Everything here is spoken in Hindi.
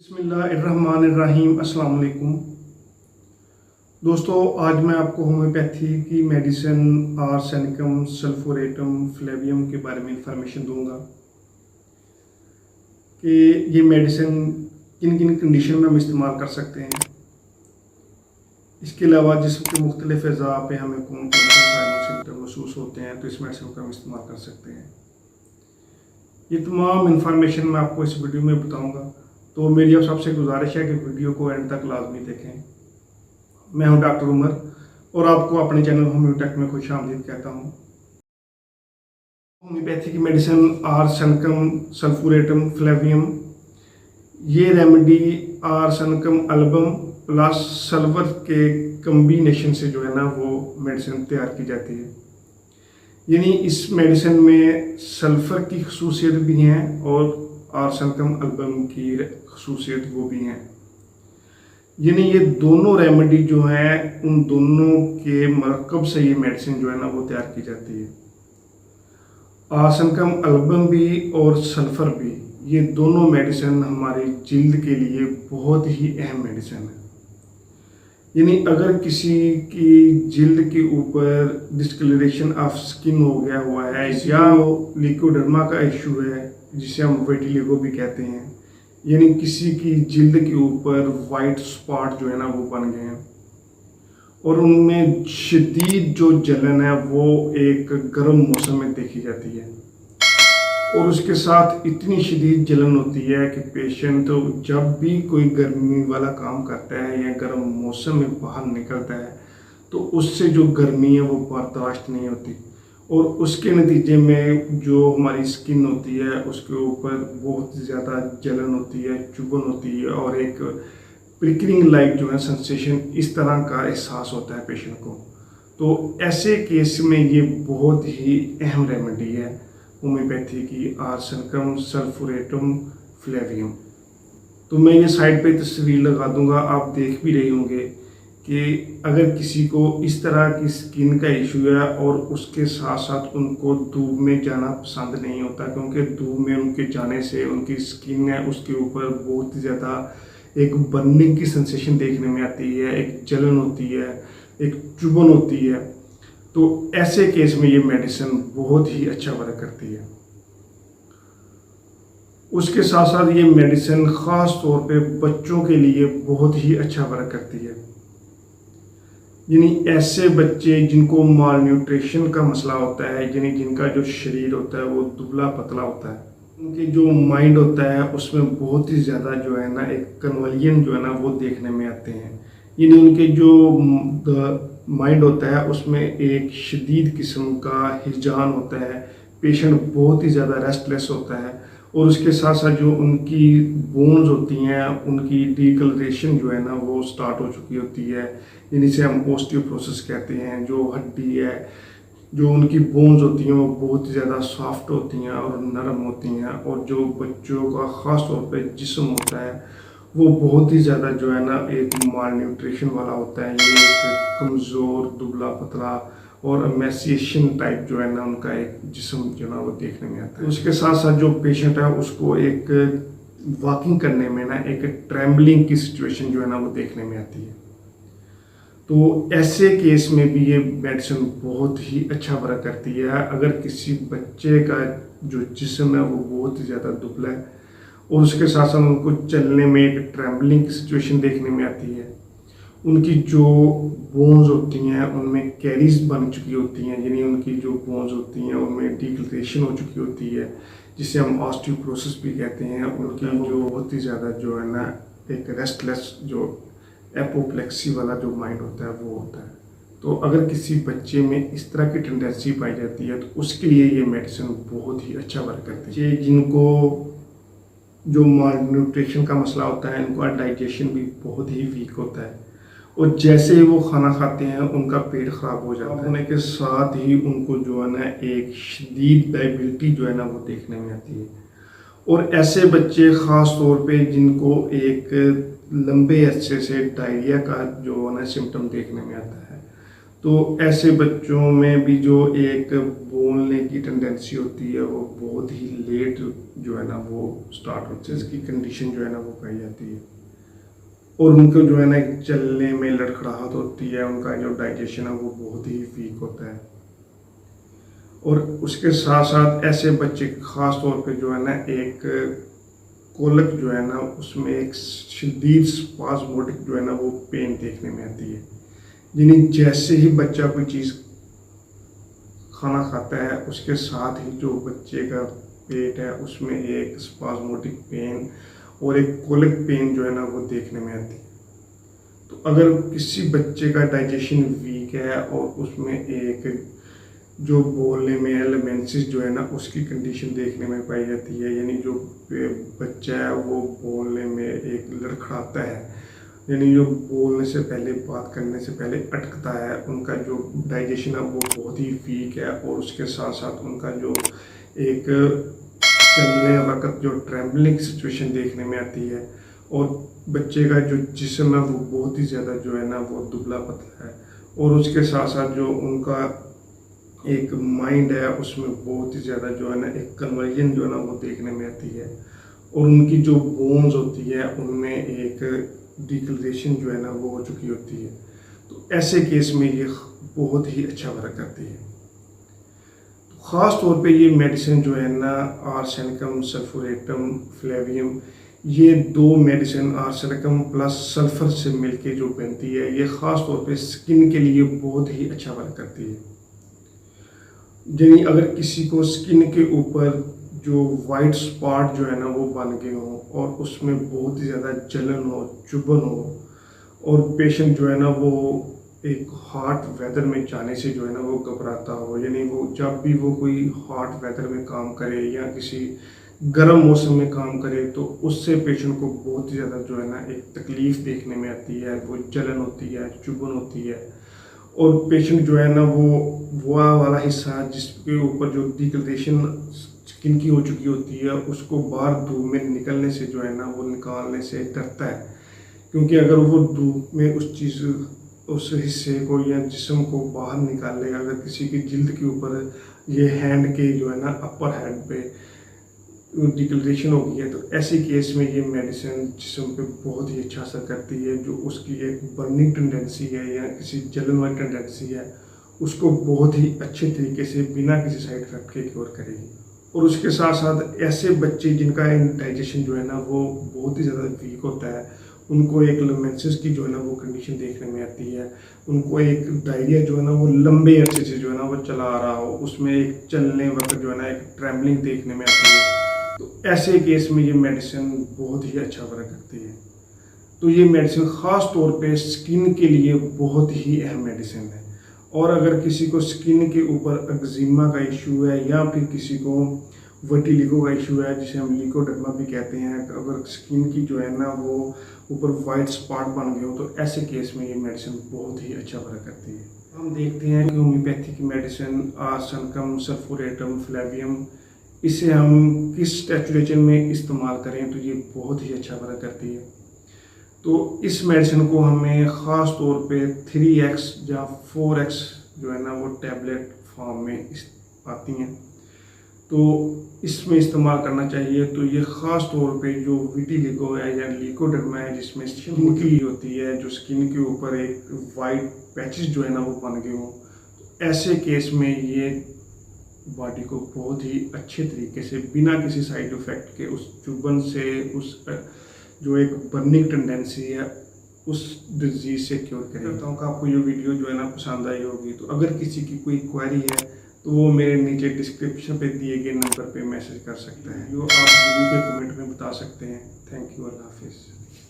बिस्मिल्लाहिर्रहमानिर्रहीम। अस्सलाम वालेकुम दोस्तों, आज मैं आपको होम्योपैथी की मेडिसिन आर्सेनिकम सल्फोरेटम फ्लेवियम के बारे में इंफॉर्मेशन दूंगा कि ये मेडिसिन किन किन कंडीशन में हम इस्तेमाल कर सकते हैं। इसके अलावा जिस्म के मुख्तलिफ अज़ा पे हमें कौन कौन से साइनस सिम्टम महसूस होते हैं तो इस मेडिसिन का हम इस्तेमाल कर सकते हैं। ये तमाम इंफॉर्मेशन मैं आपको इस वीडियो में बताऊँगा, तो मेरी आप सबसे गुजारिश है कि वीडियो को एंड तक लाजमी देखें। मैं हूं डॉक्टर उमर और आपको अपने चैनल होम्योटेक में खुशामदीद कहता हूं। होम्योपैथी की मेडिसिन आर्सेनिकम सल्फोरेटम फ्लेवियम, ये remedy arsenicum album plus sulphur के कम्बिनेशन से जो है ना वो मेडिसिन तैयार की जाती है। यानी इस मेडिसिन में सल्फर की खसूसियत भी हैं और आर्सेनिकम अल्बम की खसूसियत वो भी हैं। यानी ये दोनों रेमेडी जो हैं उन दोनों के मरकब से ये मेडिसिन जो है ना वो तैयार की जाती है। आर्सेनिकम अल्बम भी और सल्फर भी, ये दोनों मेडिसिन हमारी जिल्द के लिए बहुत ही अहम मेडिसिन है। यानी अगर किसी की जिल्द के ऊपर डिस्कलरेशन ऑफ स्किन हो गया हुआ है या लिकोडर्मा का इशू है जिसे हम विटिलिगो भी कहते हैं, यानी किसी की जिल्द के ऊपर वाइट स्पॉट जो है ना वो बन गए हैं और उनमें शदीद जो जलन है वो एक गर्म मौसम में देखी जाती है और उसके साथ इतनी शदीद जलन होती है कि पेशेंट तो जब भी कोई गर्मी वाला काम करता है या गर्म मौसम में बाहर निकलता है तो उससे जो गर्मी है वो बर्दाश्त नहीं होती और उसके नतीजे में जो हमारी स्किन होती है उसके ऊपर बहुत ज़्यादा जलन होती है, चुभन होती है और एक प्रिकरिंग लाइक जो है सेंसेशन, इस तरह का एहसास होता है पेशेंट को। तो ऐसे केस में ये बहुत ही अहम रेमेडी है होम्योपैथी की आर्सेनिकम सल्फोरेटम फ्लेवियम। तो मैं ये साइड पे तस्वीर लगा दूंगा, आप देख भी रहे होंगे कि अगर किसी को इस तरह की स्किन का इशू है और उसके साथ साथ उनको धूप में जाना पसंद नहीं होता, क्योंकि धूप में उनके जाने से उनकी स्किन है उसके ऊपर बहुत ज़्यादा एक बर्निंग की सेंसेशन देखने में आती है, एक जलन होती है, एक चुभन होती है। तो ऐसे केस में ये मेडिसिन बहुत ही अच्छा वर्क करती है। उसके साथ साथ ये मेडिसिन ख़ास तौर पे बच्चों के लिए बहुत ही अच्छा वर्क करती है। यानी ऐसे बच्चे जिनको माल न्यूट्रिशन का मसला होता है, यानी जिनका जो शरीर होता है वो दुबला पतला होता है, उनके जो माइंड होता है उसमें बहुत ही ज़्यादा जो है ना एक कन्वर्जन जो है ना वो देखने में आते हैं। यानी उनके जो माइंड होता है उसमें एक शदीद किस्म का हिजान होता है, पेशेंट बहुत ही ज़्यादा रेस्टलेस होता है और उसके साथ साथ जो उनकी बोन्स होती हैं उनकी डिकलरेशन जो है ना वो स्टार्ट हो चुकी होती है, जिसे हम ऑस्टियोपोरोसिस कहते हैं। जो हड्डी है, जो उनकी बोन्स होती हैं वो बहुत ज़्यादा सॉफ्ट होती हैं और नरम होती हैं और जो बच्चों का ख़ास तौर पे जिस्म होता है वो बहुत ही ज़्यादा जो है ना एक माल न्यूट्रिशन वाला होता है। ये एक कमज़ोर दुबला पतला और एमेसिएशन टाइप जो है ना उनका एक जिस्म जो ना वो देखने में आता है। उसके साथ साथ जो पेशेंट है उसको एक वॉकिंग करने में ना एक ट्रेम्बलिंग की सिचुएशन जो है ना वो देखने में आती है। तो ऐसे केस में भी ये मेडिसिन बहुत ही अच्छा वर्क करती है। अगर किसी बच्चे का जो जिस्म है वो बहुत ही ज़्यादा दुबला है और उसके साथ साथ उनको चलने में एक ट्रेम्बलिंग की सिचुएशन देखने में आती है, उनकी जो बोन्स होती हैं उनमें कैरीज बन चुकी होती हैं, यानी उनकी जो बोन्स होती हैं उनमें डिकलरेशन हो चुकी होती है, जिसे हम ऑस्टियोपोरोसिस भी कहते हैं। उनकी जो बहुत ही ज़्यादा जो है ना एक रेस्टलेस जो एपोप्लेक्सी वाला जो माइंड होता है वो होता है। तो अगर किसी बच्चे में इस तरह की टेंडेंसी पाई जाती है तो उसके लिए ये मेडिसिन बहुत ही अच्छा वर्क करती है। जिनको जो माल न्यूट्रिशन का मसला होता है इनका डाइजेशन भी बहुत ही वीक होता है और जैसे ही वो खाना खाते हैं उनका पेट ख़राब हो जाता है, होने के साथ ही उनको जो है ना एक शदीद डायबिलिटी जो है ना वो देखने में आती है। और ऐसे बच्चे ख़ास तौर पे जिनको एक लंबे अरसे से डायरिया का जो है ना सिम्टम देखने में आता है, तो तो ऐसे बच्चों में भी जो एक बोलने की टेंडेंसी होती है वो बहुत ही लेट जो है ना वो स्टार्ट होती है, इसकी कंडीशन जो है ना वो पाई जाती है। और उनको जो है ना एक चलने में लड़खड़ाहट होती है, उनका जो डाइजेशन है वो बहुत ही वीक होता है। और उसके साथ साथ ऐसे बच्चे ख़ास तौर पे जो है ना एक कोलक जो है ना उसमें एक शदीद स्पाज़मोटिक जो है ना वो पेन देखने में आती है। यानी जैसे ही बच्चा कोई चीज़ खाना खाता है उसके साथ ही जो बच्चे का पेट है उसमें एक स्पाज़मोटिक पेन और एक कोलिक पेन जो है ना वो देखने में आती है। तो अगर किसी बच्चे का डाइजेशन वीक है और उसमें एक जो बोलने में एलिमेंट्स जो है ना उसकी कंडीशन देखने में पाई जाती है, यानी जो बच्चा है वो बोलने में एक लड़खड़ाता है, यानी जो बोलने से पहले बात करने से पहले अटकता है, उनका जो डाइजेशन है वो बहुत ही वीक है। और उसके साथ साथ उनका जो एक चलने वक्त जो ट्रैम्बलिंग सिचुएशन देखने में आती है। और बच्चे का जो जिस्म है वो बहुत ही ज़्यादा जो है ना वो दुबला पतला है। और उसके साथ साथ जो उनका एक माइंड है उसमें बहुत ही ज़्यादा जो है ना एक कन्वर्जन जो है ना वो देखने में आती है। और उनकी जो बोन्स होती है उनमें एक डिक्लरेशन जो है ना वो हो चुकी होती है। तो ऐसे केस में ये बहुत ही अच्छा वर्क करती है। तो ख़ास तौर पे ये मेडिसिन जो है ना आर्सेनिकम सल्फोरेटम फ्लेवियम, ये दो मेडिसिन आर्सेनिकम प्लस सल्फर से मिलके जो बनती है, ये ख़ास तौर पे स्किन के लिए बहुत ही अच्छा वर्क करती है। यानी अगर किसी को स्किन के ऊपर जो वाइट स्पॉट जो है ना वो बन गए हों और उसमें बहुत ही ज़्यादा जलन हो, चुभन हो, और पेशेंट जो है ना वो एक हॉट वेदर में जाने से जो है ना वो घबराता हो, यानी वो जब भी वो कोई हॉट वेदर में काम करे या किसी गर्म मौसम में काम करे तो उससे पेशेंट को बहुत ही ज़्यादा जो है ना एक तकलीफ़ देखने में आती है, वो जलन होती है, चुभन होती है। और पेशेंट जो है ना वो वाला हिस्सा जिसके ऊपर जो डिकलरेशन स्किन की हो चुकी होती है उसको बाहर धूप में निकलने से जो है ना वो निकालने से डरता है, क्योंकि अगर वो धूप में उस हिस्से को या जिस्म को बाहर निकालेगा, अगर किसी की जिल्द के ऊपर ये हैंड के जो है ना अपर हैंड पे डिक्लरेशन हो गई है तो ऐसे केस में ये मेडिसिन जिस्म पे बहुत ही अच्छा असर करती है। जो उसकी एक बर्निंग टेंडेंसी है या किसी जलन वाली टेंडेंसी है उसको बहुत ही अच्छे तरीके से बिना किसी साइड इफेक्ट के क्योर करेगी। और उसके साथ साथ ऐसे बच्चे जिनका डाइजेशन जो है ना वो बहुत ही ज़्यादा वीक होता है, उनको एक लमेंसेस की जो है ना वो कंडीशन देखने में आती है, उनको एक डायरिया जो है ना वो लंबे अरसे से जो है ना वो चला आ रहा हो, उसमें एक चलने वक्त जो है ना एक ट्रैम्बलिंग देखने में आती है, तो ऐसे केस में ये मेडिसिन बहुत ही अच्छा वर्क करती है। तो ये मेडिसिन ख़ास तौर पे स्किन के लिए बहुत ही अहम मेडिसिन है। और अगर किसी को स्किन के ऊपर एक्जिमा का इशू है या फिर किसी को वर्टिलिगो का इशू है जिसे हम लिकोडर्मा भी कहते हैं, अगर स्किन की जो है ना वो ऊपर वाइट स्पॉट बन गए हो तो ऐसे केस में ये मेडिसिन बहुत ही अच्छा वर्क करती है। हम देखते हैं कि होम्योपैथी की मेडिसिन आर्सेनिकम सल्फोरेटम फ्लेवियम, इसे हम किस टेचुरेशन में इस्तेमाल करें तो ये बहुत ही अच्छा वर्क करती है। तो इस मेडिसिन को हमें ख़ास तौर पे 3x या 4x जो है ना वो टैबलेट फॉर्म में आती हैं, तो इसमें इस्तेमाल करना चाहिए। तो ये ख़ास तौर पे जो विटिलिगो है या लिकोडर्मा है जिसमें स्किन की होती है, जो स्किन के ऊपर एक वाइट पैचेस जो है ना वो बन गए हों, तो ऐसे केस में ये बॉडी को बहुत ही अच्छे तरीके से बिना किसी साइड इफ़ेक्ट के उस चुभन से, उस जो एक बर्निंग टेंडेंसी है उस डिजीज़ से क्योर करें। करता हूँ कि आपको ये वीडियो जो है ना पसंद आई होगी। तो अगर किसी की कोई क्वेरी है तो वो मेरे नीचे डिस्क्रिप्शन पे दिए गए नंबर पे मैसेज कर सकते हैं, जो आप वीडियो के कमेंट में बता सकते हैं। थैंक यू, अल्लाह हाफिज़।